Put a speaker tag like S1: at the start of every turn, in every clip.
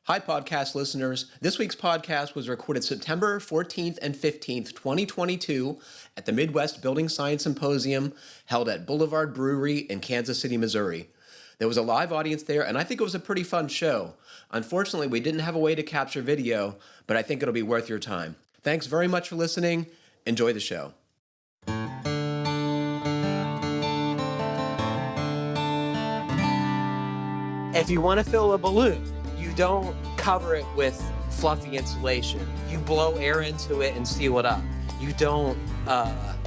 S1: Hi, podcast listeners. This week's podcast was recorded September 14th and 15th, 2022 at the Midwest Building Science Symposium held at Boulevard Brewery in Kansas City, Missouri. There was a live audience there, and I think it was a pretty fun show. Unfortunately, we didn't have a way to capture video, but I think it'll be worth your time. Thanks very much for listening. Enjoy the show.
S2: If you want to fill a balloon, you don't cover it with fluffy insulation. You blow air into it and seal it up. You don't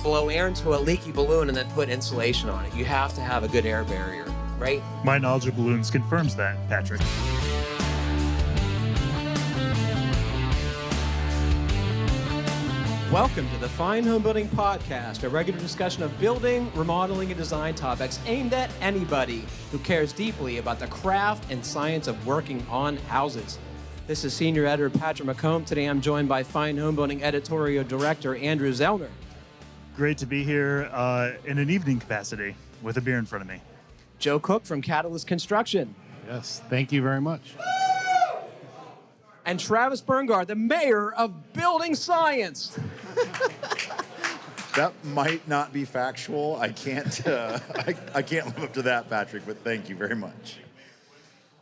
S2: blow air into a leaky balloon and then put insulation on it. You have to have a good air barrier, right?
S3: My knowledge of balloons confirms that, Patrick.
S2: Welcome to the Fine Homebuilding Podcast, a regular discussion of building, remodeling, and design topics aimed at anybody who cares deeply about the craft and science of working on houses. This is Senior Editor Patrick McComb. Today I'm joined by Fine Homebuilding Editorial Director Andrew Zellner.
S3: Great to be here in an evening capacity with a beer in front of me.
S2: Joe Cook from Catalyst Construction.
S4: Yes, thank you very much.
S2: And Travis Brungardt, the mayor of Building Science.
S5: That might not be factual. I can't I can't live up to that, Patrick, but thank you very much.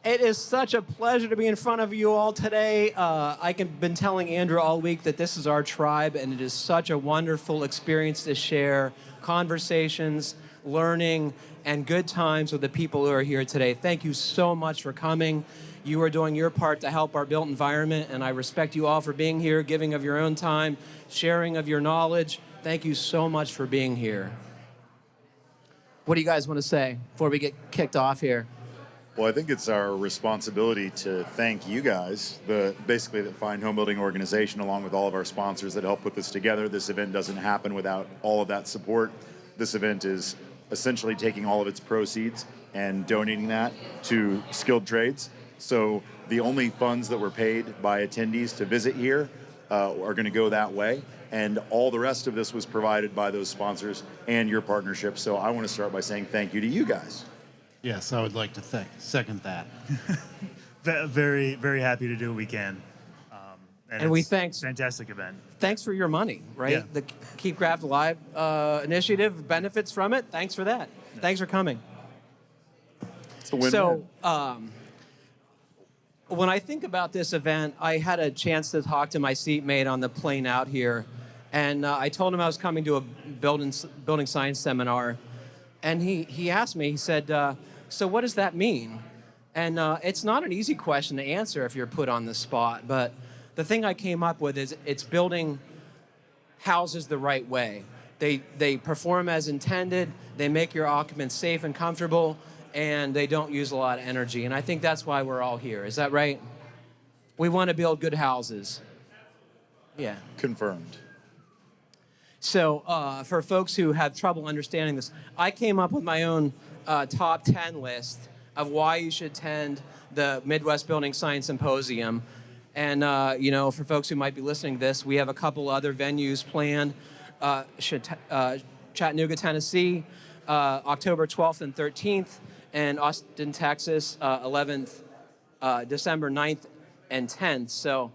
S2: It is such a pleasure to be in front of you all today. I've been telling Andrew all week that this is our tribe, and it is such a wonderful experience to share conversations, learning, and good times with the people who are here today. Thank you so much for coming. You are doing your part to help our built environment, and I respect you all for being here, giving of your own time, sharing of your knowledge. Thank you so much for being here. What do you guys want to say before we get kicked off here?
S5: Well, I think it's our responsibility to thank you guys, basically the Fine Homebuilding organization, along with all of our sponsors that help put this together. This event doesn't happen without all of that support. This event is essentially taking all of its proceeds and donating that to skilled trades. So the only funds that were paid by attendees to visit here are going to go that way. And all the rest of this was provided by those sponsors and your partnership. So I want to start by saying thank you to you guys.
S4: Yes, I would like to second that.
S3: Very, very happy to do what we can.
S2: And we thanks.
S3: Fantastic event.
S2: Thanks for your money, right?
S3: Yeah.
S2: The Keep Craft Alive initiative benefits from it. Thanks for that. Yeah. Thanks for coming.
S5: It's a win-win.
S2: So, when I think about this event, I had a chance to talk to my seatmate on the plane out here, and I told him I was coming to a building science seminar, and he asked me, he said, so what does that mean? And it's not an easy question to answer if you're put on the spot, but the thing I came up with is it's building houses the right way. They perform as intended, they make your occupants safe and comfortable, and they don't use a lot of energy. And I think that's why we're all here. Is that right? We want to build good houses. Yeah.
S5: Confirmed.
S2: So for folks who have trouble understanding this, I came up with my own top 10 list of why you should attend the Midwest Building Science Symposium. And, for folks who might be listening to this, we have a couple other venues planned. Chattanooga, Tennessee, October 12th and 13th. And Austin, Texas, 11th, December 9th and 10th. So,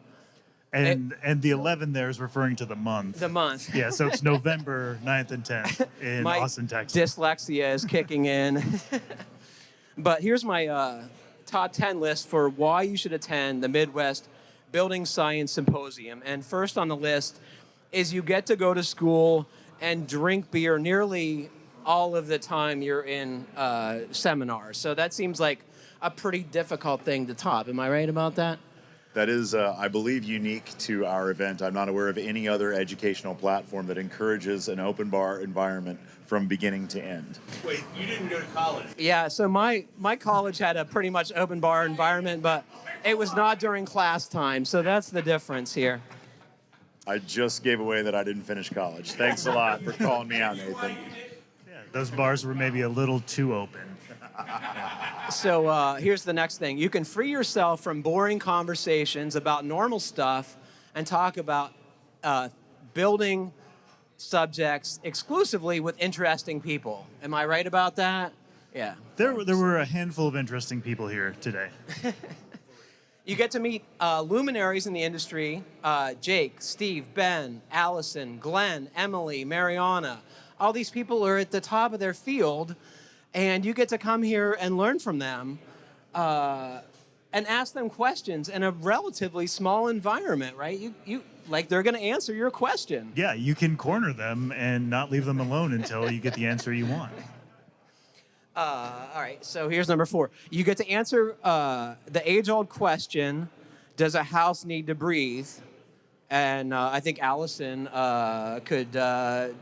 S3: And the 11 there is referring to the month.
S2: The month.
S3: Yeah, so it's November 9th and 10th in Austin, Texas.
S2: Dyslexia is kicking in. But here's my top 10 list for why you should attend the Midwest Building Science Symposium. And first on the list is you get to go to school and drink beer nearly all of the time you're in seminars. So that seems like a pretty difficult thing to top. Am I right about that?
S5: That is, I believe, unique to our event. I'm not aware of any other educational platform that encourages an open bar environment from beginning to end.
S1: Wait, you didn't go to college?
S2: Yeah, so my college had a pretty much open bar environment, but it was not during class time. So that's the difference here.
S5: I just gave away that I didn't finish college. Thanks a lot for calling me out, Nathan.
S3: Those bars were maybe a little too open.
S2: So here's the next thing. You can free yourself from boring conversations about normal stuff and talk about building subjects exclusively with interesting people. Am I right about that? Yeah.
S3: There were a handful of interesting people here today.
S2: You get to meet luminaries in the industry, Jake, Steve, Ben, Allison, Glenn, Emily, Mariana. All these people are at the top of their field, and you get to come here and learn from them and ask them questions in a relatively small environment, right? You like they're going to answer your question.
S3: Yeah, you can corner them and not leave them alone until you get the answer you want.
S2: All right, so here's number 4. You get to answer the age-old question, does a house need to breathe? And I think Allison could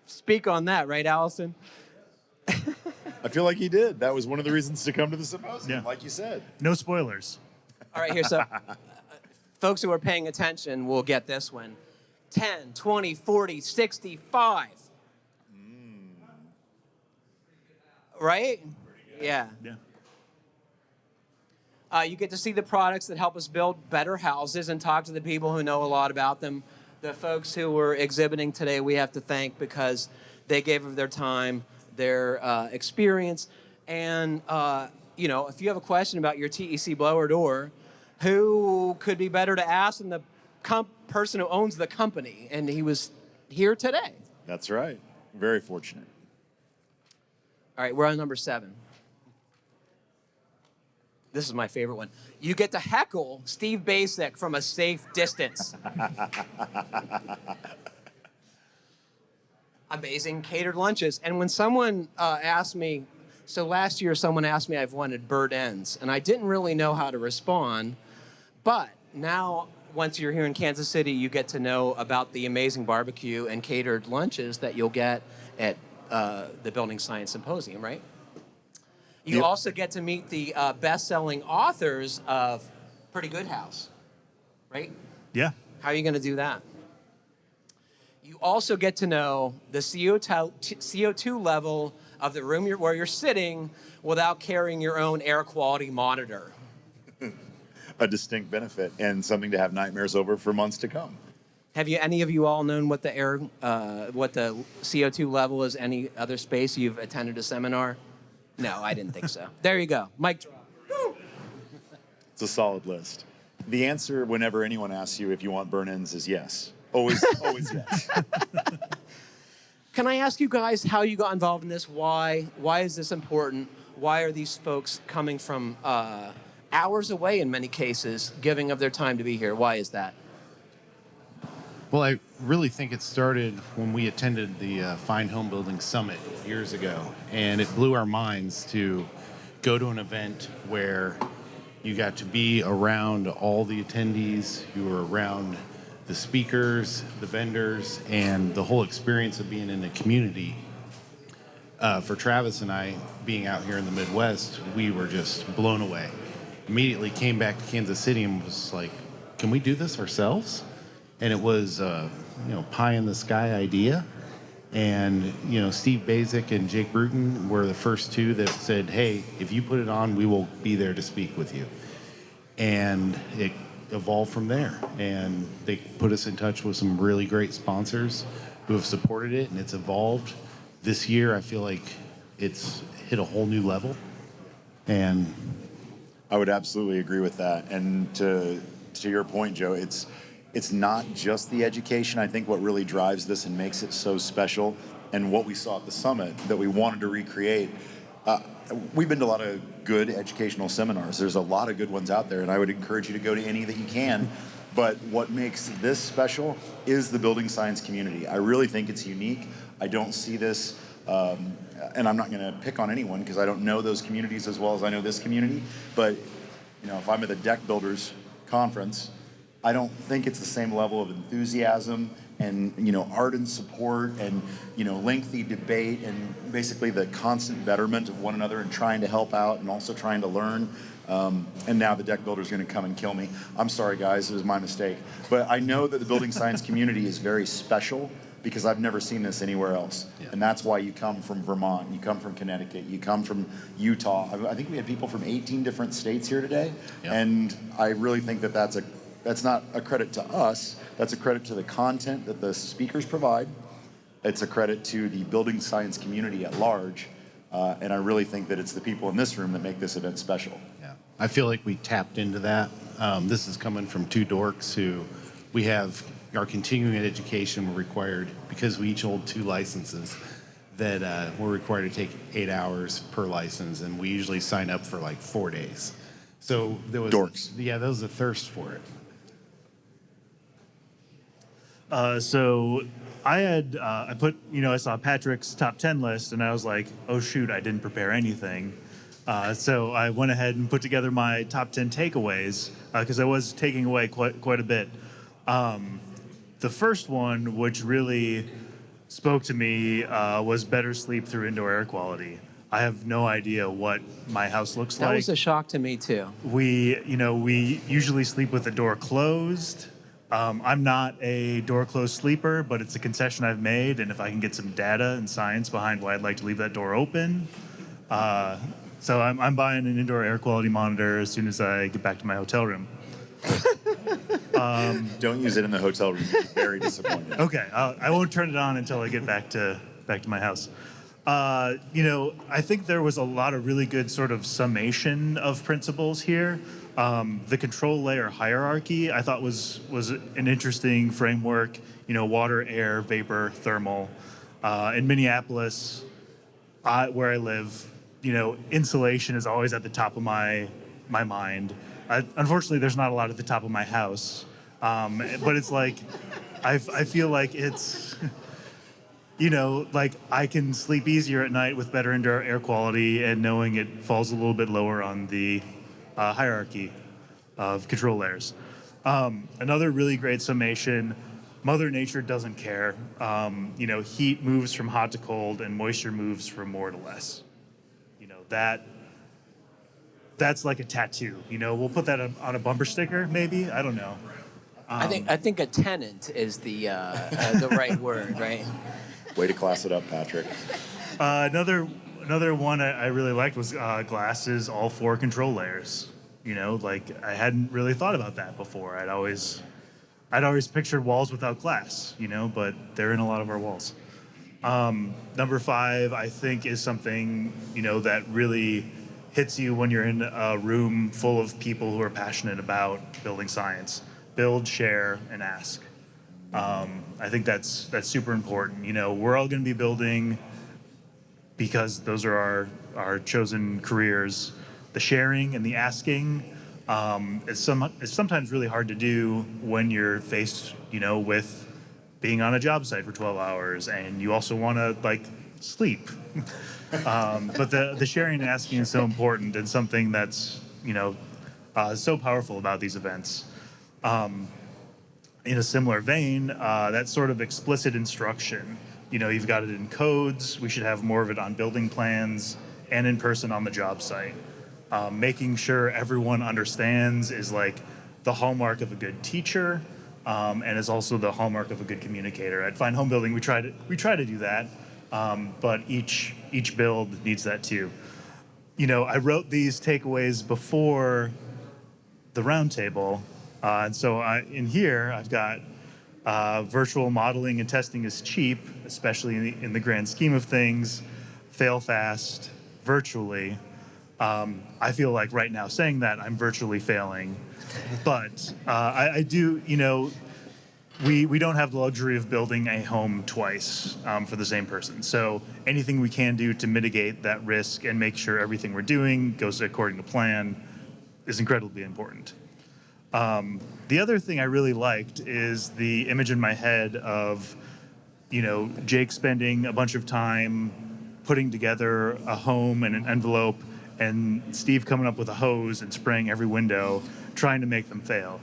S2: speak on that, right, Allison?
S5: I feel like he did. That was one of the reasons to come to the symposium,
S3: Yeah.
S5: like you said.
S3: No spoilers.
S2: All right, here, so folks who are paying attention will get this one. 10, 20, 40, 65. Right? Yeah.
S3: Yeah.
S2: You get to see the products that help us build better houses and talk to the people who know a lot about them. The folks who were exhibiting today, we have to thank because they gave of their time, their experience. And, if you have a question about your TEC blower door, who could be better to ask than the person who owns the company? And he was here today.
S5: That's right. Very fortunate.
S2: All right, we're on number 7. This is my favorite one. You get to heckle Steve Basic from a safe distance. Amazing catered lunches. And when someone asked me, so last year someone asked me I've wanted bird ends, and I didn't really know how to respond. But now, once you're here in Kansas City, you get to know about the amazing barbecue and catered lunches that you'll get at the Building Science Symposium, right? You
S5: Yep.
S2: also get to meet the best-selling authors of Pretty Good House, right?
S3: Yeah.
S2: How are you going to do that? You also get to know the CO2 level of the room where you're sitting without carrying your own air quality monitor.
S5: A distinct benefit and something to have nightmares over for months to come.
S2: Have any of you all known what the CO2 level is? Any other space you've attended a seminar? No, I didn't think so. There you go. Mic drop.
S5: It's a solid list. The answer whenever anyone asks you if you want burn-ins is yes. Always, always yes.
S2: Can I ask you guys how you got involved in this? Why? Why is this important? Why are these folks coming from hours away in many cases, giving of their time to be here? Why is that?
S4: Well, I really think it started when we attended the Fine Homebuilding Summit years ago, and it blew our minds to go to an event where you got to be around all the attendees, you were around the speakers, the vendors, and the whole experience of being in the community. For Travis and I, being out here in the Midwest, we were just blown away. Immediately came back to Kansas City and was like, can we do this ourselves? And it was, pie in the sky idea. And, Steve Basic and Jake Bruton were the first two that said, hey, if you put it on, we will be there to speak with you. And it evolved from there. And they put us in touch with some really great sponsors who have supported it, and it's evolved. This year, I feel like it's hit a whole new level. And
S5: I would absolutely agree with that. And to your point, Joe, it's not just the education. I think what really drives this and makes it so special, and what we saw at the summit that we wanted to recreate. We've been to a lot of good educational seminars. There's a lot of good ones out there, and I would encourage you to go to any that you can. But what makes this special is the building science community. I really think it's unique. I don't see this, and I'm not going to pick on anyone because I don't know those communities as well as I know this community. But if I'm at the deck builders conference, I don't think it's the same level of enthusiasm and ardent support and lengthy debate and basically the constant betterment of one another and trying to help out and also trying to learn. And now the deck builder's going to come and kill me. I'm sorry, guys, it was my mistake. But I know that the building science community is very special because I've never seen this anywhere else. Yeah. And that's why you come from Vermont, you come from Connecticut, you come from Utah. I think we had people from 18 different states here today. Yeah. And I really think that that's not a credit to us. That's a credit to the content that the speakers provide. It's a credit to the building science community at large. And I really think that it's the people in this room that make this event special.
S4: Yeah. I feel like we tapped into that. This is coming from two dorks who we have our continuing education required, because we each hold 2 licenses, that we're required to take 8 hours per license, and we usually sign up for like 4 days. So there was
S5: Dorks.
S4: Yeah, there was a thirst for it.
S3: So I put, I saw Patrick's top 10 list and I was like, oh shoot, I didn't prepare anything. So I went ahead and put together my top 10 takeaways, because I was taking away quite a bit. The first one, which really spoke to me, was better sleep through indoor air quality. I have no idea what my house looks like.
S2: That was a shock to me too.
S3: We usually sleep with the door closed. I'm not a door closed sleeper, but it's a concession I've made, and if I can get some data and science behind why I'd like to leave that door open, so I'm buying an indoor air quality monitor as soon as I get back to my hotel room.
S5: Don't use it in the hotel room. You'll be very disappointed.
S3: Okay, I won't turn it on until I get back to my house. I think there was a lot of really good sort of summation of principles here. The control layer hierarchy I thought was an interesting framework. Water, air, vapor, thermal. In Minneapolis, where I live, insulation is always at the top of my mind. Unfortunately, there's not a lot at the top of my house, but it's like I feel like it's like I can sleep easier at night with better indoor air quality and knowing it falls a little bit lower on the hierarchy of control layers. Another really great summation: Mother Nature doesn't care. Heat moves from hot to cold, and moisture moves from more to less. That's like a tattoo. We'll put that on a bumper sticker, maybe. I don't know.
S2: I think a tenant is the right word, right?
S5: Way to class it up, Patrick.
S3: Another one I really liked was glasses, all 4 control layers. I hadn't really thought about that before. I'd always pictured walls without glass, but they're in a lot of our walls. Number 5, I think, is something, that really hits you when you're in a room full of people who are passionate about building science. Build, share, and ask. I think that's super important. We're all going to be building because those are our chosen careers. The sharing and the asking is sometimes really hard to do when you're faced, with being on a job site for 12 hours and you also want to sleep. But the sharing and asking is so important and something that's so powerful about these events. In a similar vein, that sort of explicit instruction, you've got it in codes. We should have more of it on building plans and in person on the job site. Making sure everyone understands is the hallmark of a good teacher, and is also the hallmark of a good communicator. At Fine Homebuilding, we try to do that, but each build needs that too. I wrote these takeaways before the roundtable. And so in here, I've got virtual modeling and testing is cheap, especially in the grand scheme of things. Fail fast, virtually. I feel like right now saying that I'm virtually failing. But I do, we don't have the luxury of building a home twice for the same person. So anything we can do to mitigate that risk and make sure everything we're doing goes according to plan is incredibly important. The other thing I really liked is the image in my head of, Jake spending a bunch of time putting together a home and an envelope, and Steve coming up with a hose and spraying every window, trying to make them fail.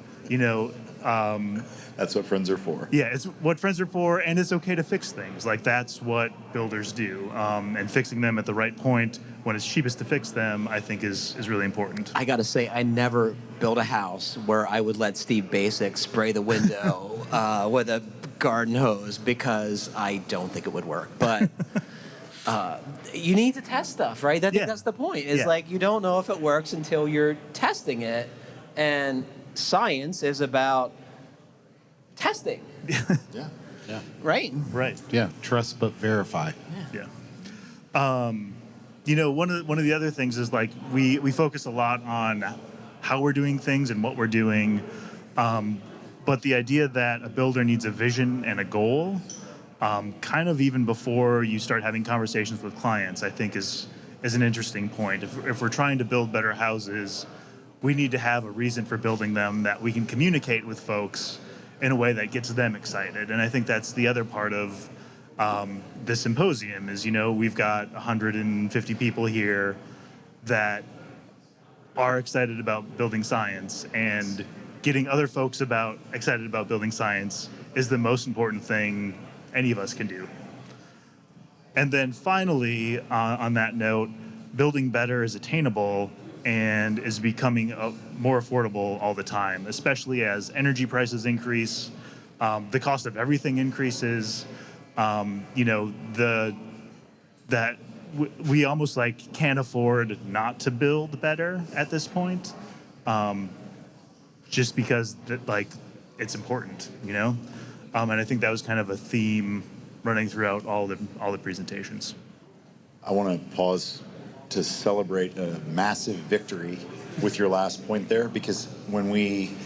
S5: That's what friends are for.
S3: Yeah, it's what friends are for, and it's okay to fix things. That's what builders do. And fixing them at the right point when it's cheapest to fix them, I think is really important.
S2: I got to say, I never built a house where I would let Steve Basic spray the window with a garden hose, because I don't think it would work. But you need to test stuff, right? I think that's the point. Is you don't know if it works until you're testing it, and science is about testing.
S5: Yeah.
S2: Right?
S3: Right.
S4: Yeah, trust but verify.
S3: Yeah. One of the other things is like we focus a lot on how we're doing things and what we're doing, but the idea that a builder needs a vision and a goal, kind of even before you start having conversations with clients, I think is an interesting point. If we're trying to build better houses, we need to have a reason for building them that we can communicate with folks in a way that gets them excited. And I think that's the other part of the symposium is, we've got 150 people here that are excited about building science, and getting other folks excited about building science is the most important thing any of us can do. And then finally, on that note, building better is attainable and is becoming more affordable all the time, especially as energy prices increase, the cost of everything increases. We almost like can't afford not to build better at this point, just because it's important, and I think that was kind of a theme running throughout all the presentations.
S5: I want to pause to celebrate a massive victory with your last point there, because when we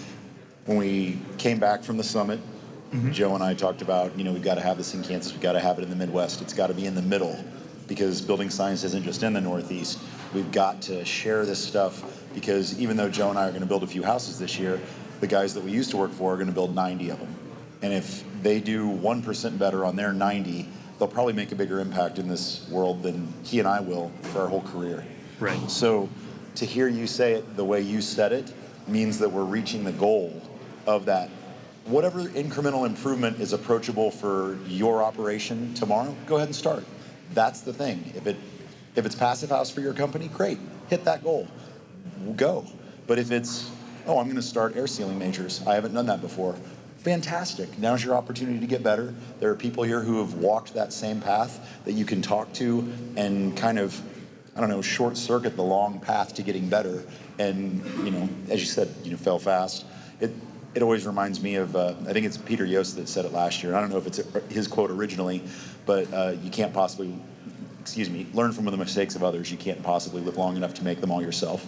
S5: came back from the summit, Joe and I talked about, we've got to have this in Kansas, we've got to have it in the Midwest, it's got to be in the middle, because building science isn't just in the Northeast. We've got to share this stuff, because even though Joe and I are going to build a few houses this year, the guys that we used to work for are going to build 90 of them. And if they do 1% better on their 90, they'll probably make a bigger impact in this world than he and I will for our whole career.
S3: Right.
S5: So to hear you say it the way you said it means that we're reaching the goal of that. Whatever incremental improvement is approachable for your operation tomorrow, go ahead and start. That's the thing. If it's passive house for your company, great. Hit that goal. Go. But if it's, I'm going to start air sealing majors, I haven't done that before, fantastic. Now's your opportunity to get better. There are people here who have walked that same path that you can talk to and kind of, short circuit the long path to getting better. And, as you said, fell fast. It always reminds me of, I think it's Peter Yost that said it last year. I don't know if it's his quote originally, but you can't possibly, learn from the mistakes of others. You can't possibly live long enough to make them all yourself.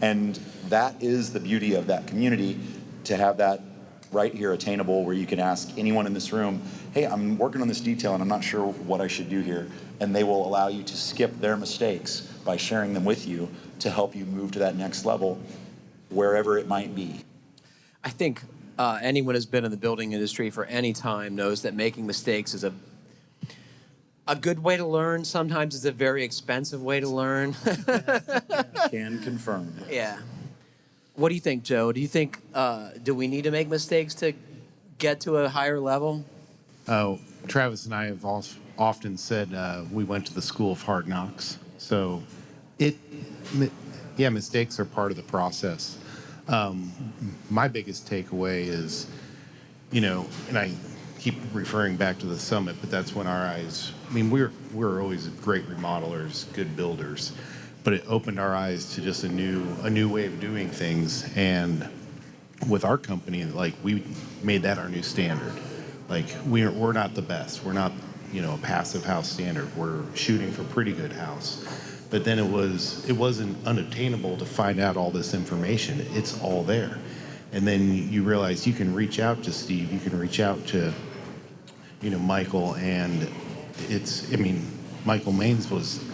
S5: And that is the beauty of that community, to have that right here attainable, where you can ask anyone in this room, hey, I'm working on this detail and I'm not sure what I should do here. And they will allow you to skip their mistakes by sharing them with you to help you move to that next level, wherever it might be.
S2: I think anyone who's been in the building industry for any time knows that making mistakes is a good way to learn. Sometimes it's a very expensive way to learn.
S5: Can confirm.
S2: Yeah. What do you think, Joe? Do you think, do we need to make mistakes to get to a higher level?
S4: Oh, Travis and I have often said we went to the school of hard knocks. So mistakes are part of the process. My biggest takeaway is, and I keep referring back to the summit, but that's when our eyes, we're always great remodelers, good builders, but it opened our eyes to just a new way of doing things. And with our company, we made that our new standard. We're not the best. We're not, a passive house standard. We're shooting for pretty good house. But then it wasn't unattainable to find out all this information. It's all there. And then you realize you can reach out to Steve, you can reach out to, Michael, and Michael Maines was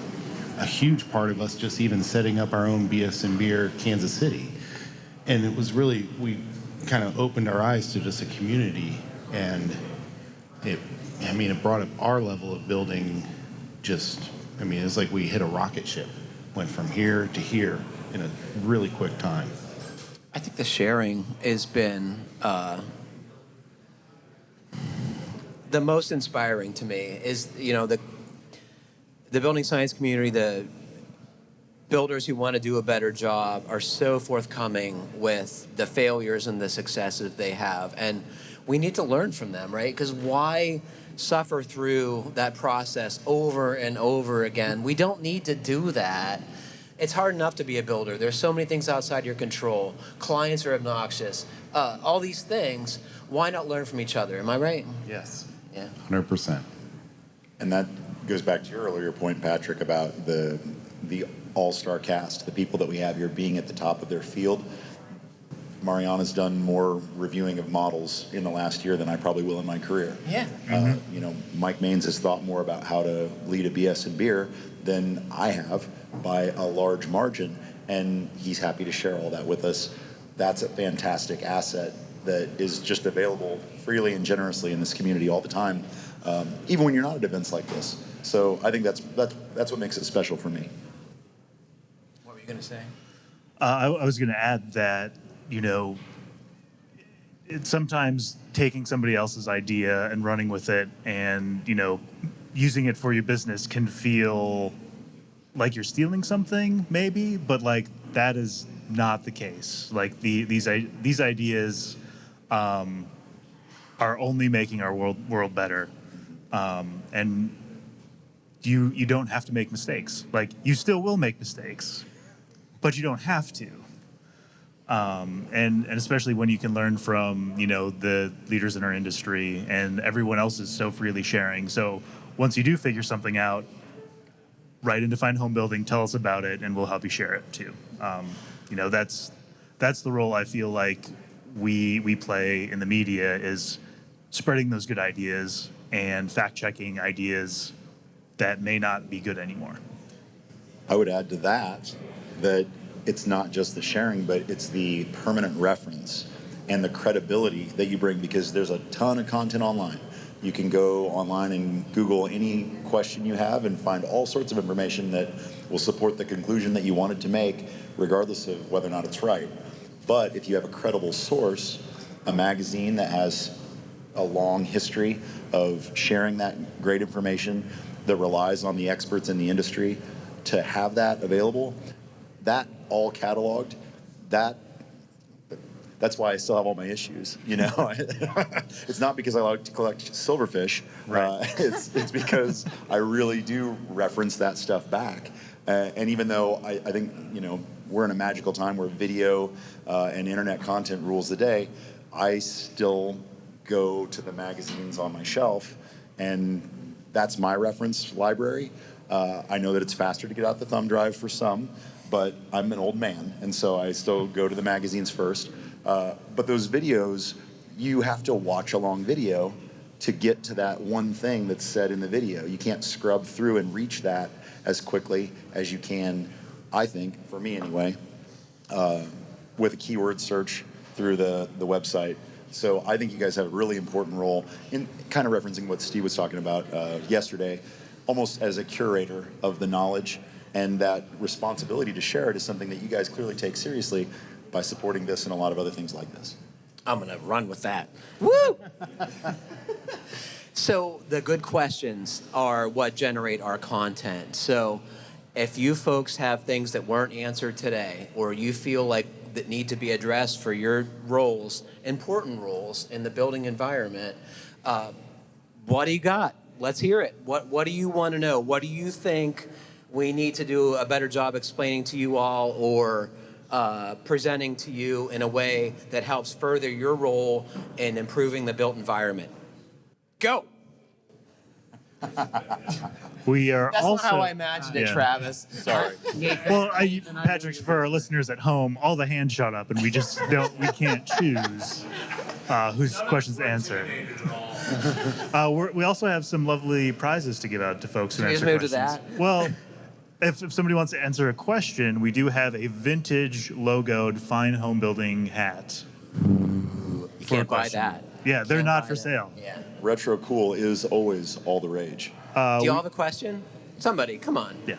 S4: a huge part of us just even setting up our own BS and Beer Kansas City. And it was really, we kind of opened our eyes to just a community, and it brought up our level of building it's like we hit a rocket ship, went from here to here in a really quick time.
S2: I think the sharing has been the most inspiring to me. Is the building science community, the builders who want to do a better job are so forthcoming with the failures and the successes they have, and we need to learn from them, right? Because why suffer through that process over and over again? We don't need to do that. It's hard enough to be a builder. There's so many things outside your control. Clients are obnoxious. All these things. Why not learn from each other? Am I right?
S4: Yes.
S2: Yeah.
S4: 100%.
S5: And that goes back to your earlier point, Patrick, about the the all-star cast, the people that we have here being at the top of their field. Mariana's done more reviewing of models in the last year than I probably will in my career.
S1: Yeah.
S5: You know, Mike Maines has thought more about how to lead a BS in beer than I have by a large margin, and he's happy to share all that with us. That's a fantastic asset that is just available freely and generously in this community all the time, even when you're not at events like this. So I think that's what makes it special for me.
S1: What were you going to say?
S3: I was going to add that, you know, it's sometimes taking somebody else's idea and running with it and, you know, using it for your business can feel like you're stealing something, maybe, but like that is not the case. Like these ideas are only making our world better, and you don't have to make mistakes. Like you still will make mistakes, but you don't have to. And especially when you can learn from, you know, the leaders in our industry, and everyone else is so freely sharing. So once you do figure something out, write into Fine Homebuilding, tell us about it, and we'll help you share it too. You know, that's the role I feel like we play in the media, is spreading those good ideas and fact-checking ideas that may not be good anymore.
S5: I would add to that it's not just the sharing, but it's the permanent reference and the credibility that you bring, because there's a ton of content online. You can go online and Google any question you have and find all sorts of information that will support the conclusion that you wanted to make, regardless of whether or not it's right. But if you have a credible source, a magazine that has a long history of sharing that great information, that relies on the experts in the industry to have that available, that all cataloged, that's why I still have all my issues, you know. It's not because I like to collect silverfish.
S3: Right.
S5: It's because I really do reference that stuff back. And even though I think, you know, we're in a magical time where video and internet content rules the day, I still go to the magazines on my shelf, and that's my reference library. I know that it's faster to get out the thumb drive for some, but I'm an old man, and so I still go to the magazines first. But those videos, you have to watch a long video to get to that one thing that's said in the video. You can't scrub through and reach that as quickly as you can, I think, for me anyway, with a keyword search through the website. So I think you guys have a really important role in kind of referencing what Steve was talking about yesterday, almost as a curator of the knowledge, and that responsibility to share it is something that you guys clearly take seriously by supporting this and a lot of other things like this.
S1: I'm going to run with that. Woo! So the good questions are what generate our content. So if you folks have things that weren't answered today, or you feel like that need to be addressed for your roles, important roles in the building environment, what do you got? Let's hear it. What do you want to know? What do you think we need to do a better job explaining to you all, or presenting to you in a way that helps further your role in improving the built environment? Go.
S3: We are
S1: That's
S3: also,
S1: not how I imagined it,
S3: yeah.
S1: Travis. Sorry.
S3: Well, Patrick, for our listeners at home, all the hands shot up, and we can't choose whose questions to answer. We also have some lovely prizes to give out to folks who answer
S1: move
S3: questions.
S1: to that?
S3: Well, if somebody wants to answer a question, we do have a vintage logoed Fine Homebuilding hat.
S1: You can't buy that.
S3: Yeah, they're
S1: Can't
S3: not
S1: buy
S3: for
S1: that.
S3: sale.
S1: Yeah.
S5: Retro cool is always all the rage.
S1: Do y'all have a question? Somebody, come on.
S3: Yeah.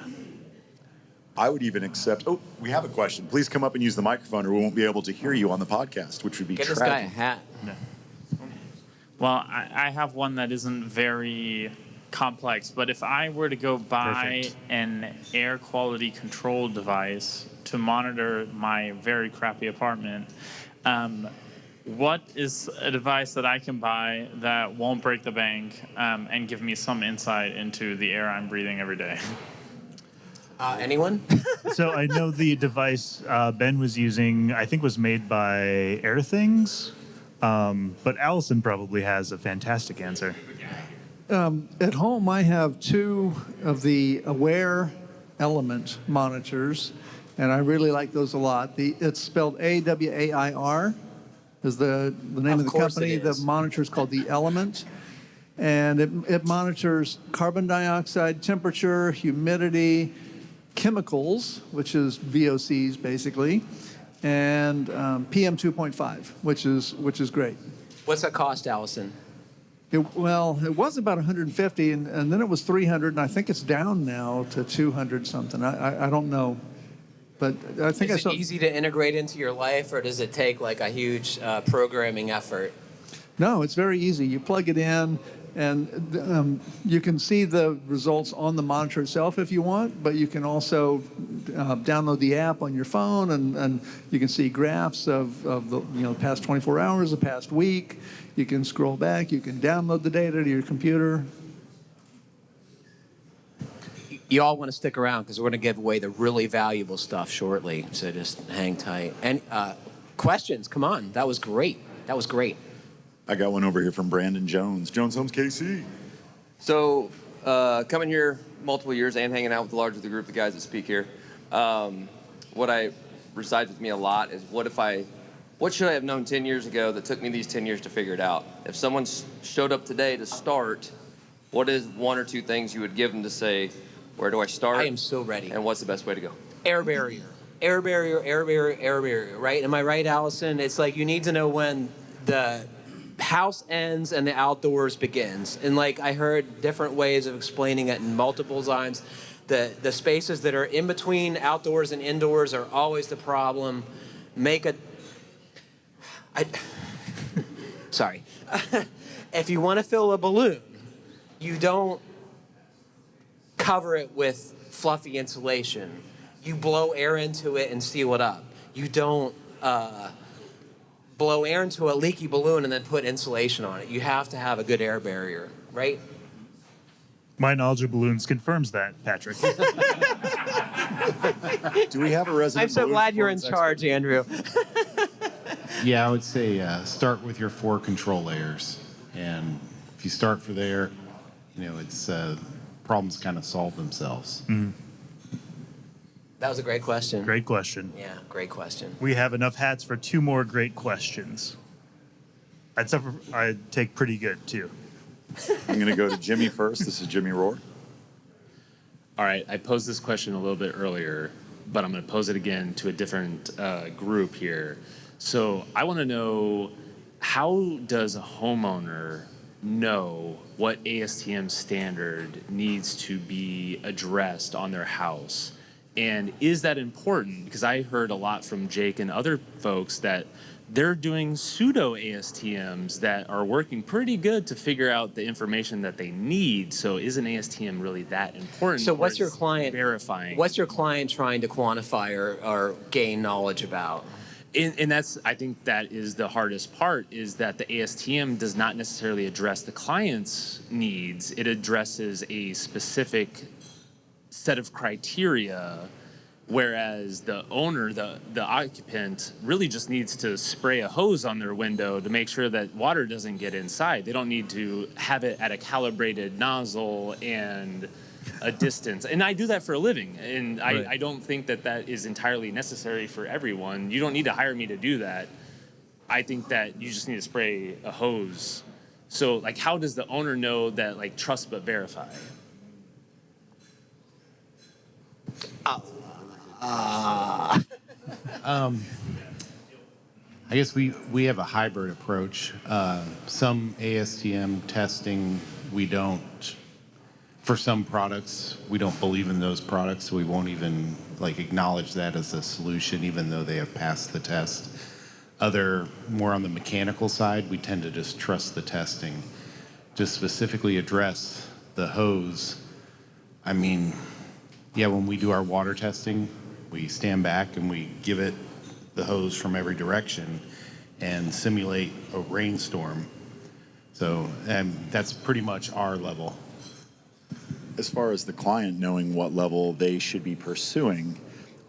S5: I would even accept, we have a question. Please come up and use the microphone, or we won't be able to hear you on the podcast, which would be
S1: Get
S5: tragic.
S1: this guy a hat.
S6: Well, I have one that isn't very complex, but if I were to go buy
S3: Perfect.
S6: an air quality control device to monitor my very crappy apartment, what is a device that I can buy that won't break the bank and give me some insight into the air I'm breathing every day?
S1: Anyone?
S3: So I know the device Ben was using, I think, was made by AirThings, but Allison probably has a fantastic answer.
S7: At home, I have two of the Aware Element monitors, and I really like those a lot. It's spelled AWAIR is the name of the
S2: course
S7: company.
S2: it
S7: The
S2: is.
S7: monitor is called the Element, and it monitors carbon dioxide, temperature, humidity, chemicals, which is VOCs basically, and PM 2.5, which is great.
S2: What's that cost, Allison?
S7: It was about 150, and then it was 300, and I think it's down now to 200 something. I don't know, but I think I
S2: Is
S7: saw.
S2: it easy to integrate into your life, or does it take like a huge programming effort?
S7: No, it's very easy. You plug it in, and you can see the results on the monitor itself if you want, but you can also download the app on your phone, and you can see graphs of the past 24 hours, the past week. You can scroll back. You can download the data to your computer.
S2: You all want to stick around because we're going to give away the really valuable stuff shortly, so just hang tight. And questions, come on. That was great. That was great.
S5: I got one over here from Brandon Jones. Jones Homes KC.
S8: So, coming here multiple years and hanging out with the larger the group, the guys that speak here, what resides with me a lot is what should I have known 10 years ago that took me these 10 years to figure it out? If someone showed up today to start, what is one or two things you would give them to say, where do I start?
S2: I am so ready.
S8: And what's the best way to go?
S2: Air barrier. Air barrier, air barrier, air barrier, right? Am I right, Allison? It's like you need to know when the house ends and the outdoors begins. And like I heard different ways of explaining it in multiple times. The spaces that are in between outdoors and indoors are always the problem. Sorry. If you want to fill a balloon, you don't cover it with fluffy insulation. You blow air into it and seal it up. You don't blow air into a leaky balloon and then put insulation on it. You have to have a good air barrier, right?
S3: My knowledge of balloons confirms that, Patrick.
S5: Do we have a resident?
S2: I'm so
S5: balloon
S2: glad you're in
S5: performance
S2: charge, Andrew.
S4: Yeah, I would say start with your 4 control layers, and if you start for there, it's problems kind of solve themselves.
S3: Mm-hmm.
S2: That was a great question.
S3: Great question.
S2: Yeah, great question.
S3: We have enough hats for 2 more great questions. I'd take pretty good, too.
S5: I'm going to go to Jimmy first. This is Jimmy Rohr.
S9: All right, I posed this question a little bit earlier, but I'm going to pose it again to a different group here. So I want to know, how does a homeowner know what ASTM standard needs to be addressed on their house? And is that important? Because I heard a lot from Jake and other folks that they're doing pseudo ASTMs that are working pretty good to figure out the information that they need. So is an ASTM really that important?
S2: So
S9: or
S2: what's your
S9: is
S2: client
S9: verifying?
S2: What's your client trying to quantify or gain knowledge about?
S9: And I think that is the hardest part, is that the ASTM does not necessarily address the client's needs. It addresses a specific set of criteria, whereas the owner, the occupant, really just needs to spray a hose on their window to make sure that water doesn't get inside. They don't need to have it at a calibrated nozzle and a distance. And I do that for a living, and
S7: Right.
S9: I don't think that is entirely necessary for everyone. You don't need to hire me to do that. I think that you just need to spray a hose. So, like, how does the owner know that, like, trust but verify?
S4: I guess we have a hybrid approach. Some ASTM testing, we don't. For some products, we don't believe in those products, so we won't even acknowledge that as a solution, even though they have passed the test. Other, more on the mechanical side, we tend to just trust the testing. Just specifically address the hose. I mean, yeah, when we do our water testing, we stand back and we give it the hose from every direction and simulate a rainstorm. So that's pretty much our level.
S5: As far as the client knowing what level they should be pursuing,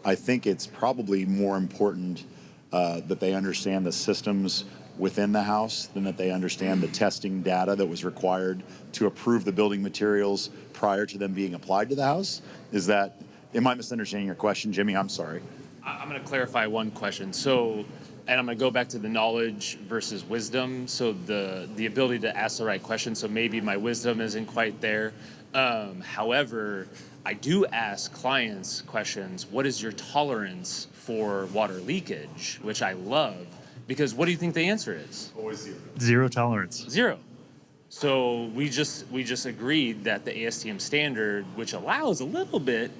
S5: I think it's probably more important that they understand the systems within the house than that they understand the testing data that was required to approve the building materials prior to them being applied to the house. Is that Am I misunderstanding your question, Jimmy? I'm sorry.
S9: I'm going to clarify one question. So, and I'm going to go back to the knowledge versus wisdom. So the ability to ask the right question. So maybe my wisdom isn't quite there. However, I do ask clients questions. What is your tolerance for water leakage? Which I love, because what do you think the answer is?
S5: Always zero.
S3: Zero tolerance.
S9: Zero. So we just agreed that the ASTM standard, which allows a little bit,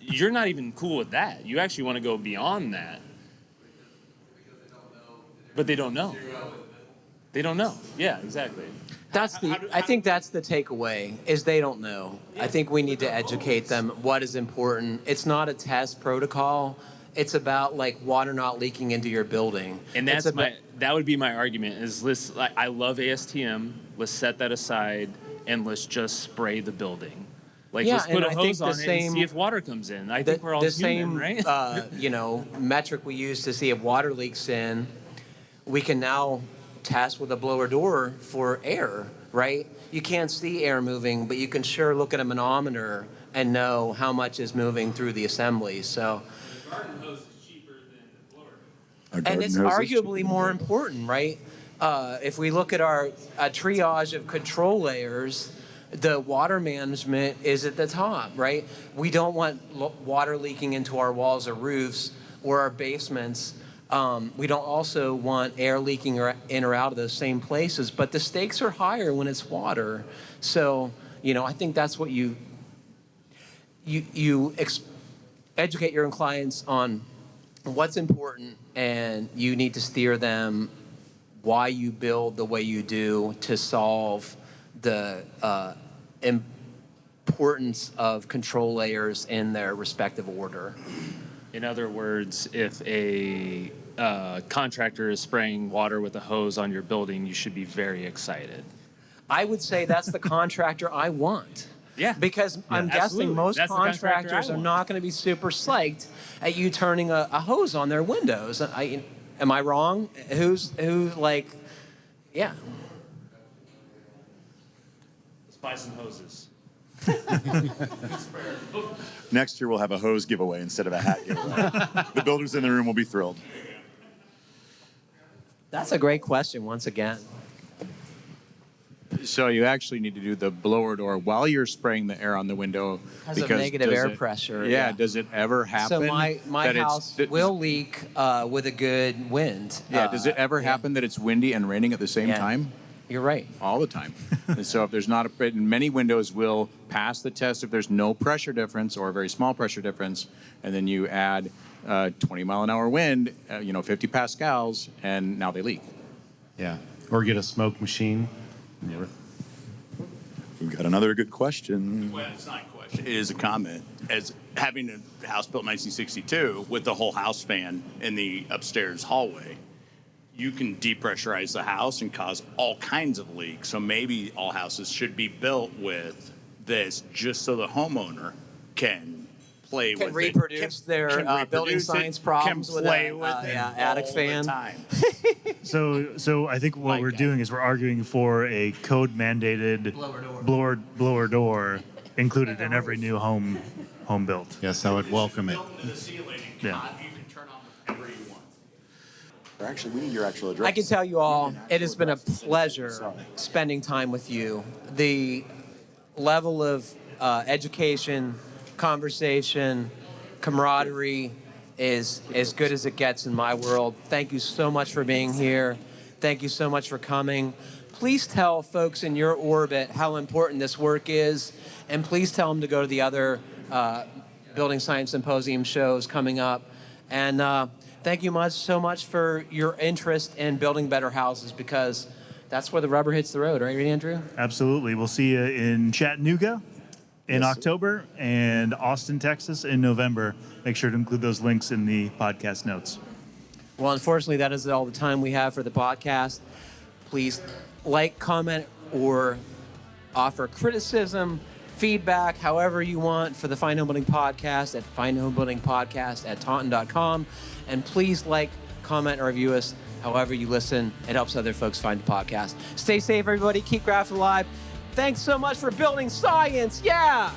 S9: you're not even cool with that. You actually want to go beyond that. But they don't know. They don't know. Yeah, exactly.
S2: I think that's the takeaway, is they don't know. I think we need to educate them what is important. It's not a test protocol. It's about like water not leaking into your building.
S9: And that would be my argument is I love ASTM. Let's set that aside and let's just spray the building. Like,
S2: Yeah,
S9: let's put
S2: and
S9: a
S2: I
S9: hose
S2: think
S9: on
S2: the
S9: it
S2: same-
S9: and see if water comes in. I think we're all human, right?
S2: Metric we use to see if water leaks in, we can now test with a blower door for air, right? You can't see air moving, but you can sure look at a manometer and know how much is moving through the assembly. So,
S9: The garden hose is cheaper than the blower.
S2: and it's arguably more important, right? If we look at our triage of control layers, the water management is at the top, right? We don't want water leaking into our walls or roofs or our basements. We don't also want air leaking in or out of those same places, but the stakes are higher when it's water. So, I think that's what you educate your clients on what's important, and you need to steer them why you build the way you do to solve the importance of control layers in their respective order.
S9: In other words, if a contractor is spraying water with a hose on your building, you should be very excited.
S2: I would say that's the contractor I want.
S9: Yeah.
S2: Because I'm guessing
S9: absolutely.
S2: most
S9: That's the contractor I
S2: contractors are
S9: want.
S2: not going to be super psyched at you turning a hose on their windows. Am I wrong? Yeah.
S9: Let's buy some hoses.
S5: Next year we'll have a hose giveaway instead of a hat giveaway. The builders in the room will be thrilled.
S2: That's a great question once again.
S10: So you actually need to do the blower door while you're spraying the air on the window.
S2: Because of negative air pressure.
S10: Yeah, does it ever happen?
S2: So my
S10: that
S2: house will leak with a good wind.
S10: Yeah, does it ever happen that it's windy and raining at the same
S2: Yeah.
S10: time?
S2: You're right.
S10: All the time. And so if there's not many windows will pass the test if there's no pressure difference or a very small pressure difference, and then you add 20 mile an hour wind, 50 pascals, and now they leak.
S4: Yeah. Or get a smoke machine.
S5: We've got another good question.
S11: Well, it's not a question. It is a comment. As having a house built in 1962 with the whole house fan in the upstairs hallway, you can depressurize the house and cause all kinds of leaks. So maybe all houses should be built with this just so the homeowner can play with
S2: reproduce
S11: it.
S2: their building
S11: reproduce
S2: science
S11: it,
S2: problems
S11: can
S2: with
S11: play
S2: a,
S11: with it
S2: attic
S11: all
S2: fan.
S11: the time.
S3: So I think what we're doing is we're arguing for a code mandated blower door included in every new home built.
S4: Yes, I would welcome it.
S11: Built into the ceiling,
S3: Yeah.
S11: you can turn on whatever you want.
S5: Or actually, we need your actual address.
S2: I can tell you all, it has been a pleasure spending time with you. The level of education, conversation, camaraderie is as good as it gets in my world. Thank you so much for being here. Thank you so much for coming. Please tell folks in your orbit how important this work is, and please tell them to go to the other Building Science Symposium shows coming up. And thank you so much for your interest in building better houses, because that's where the rubber hits the road, right, Andrew?
S3: Absolutely. We'll see you in Chattanooga in October and Austin, Texas in November. Make sure to include those links in the podcast notes.
S2: Well, unfortunately, that is all the time we have for the podcast. Please like, comment, or offer criticism, feedback, however you want, for the Fine Homebuilding Podcast at finehomebuildingpodcast@taunton.com. And please like, comment, or review us however you listen. It helps other folks find the podcast. Stay safe, everybody. Keep craft alive. Thanks so much for building science. Yeah!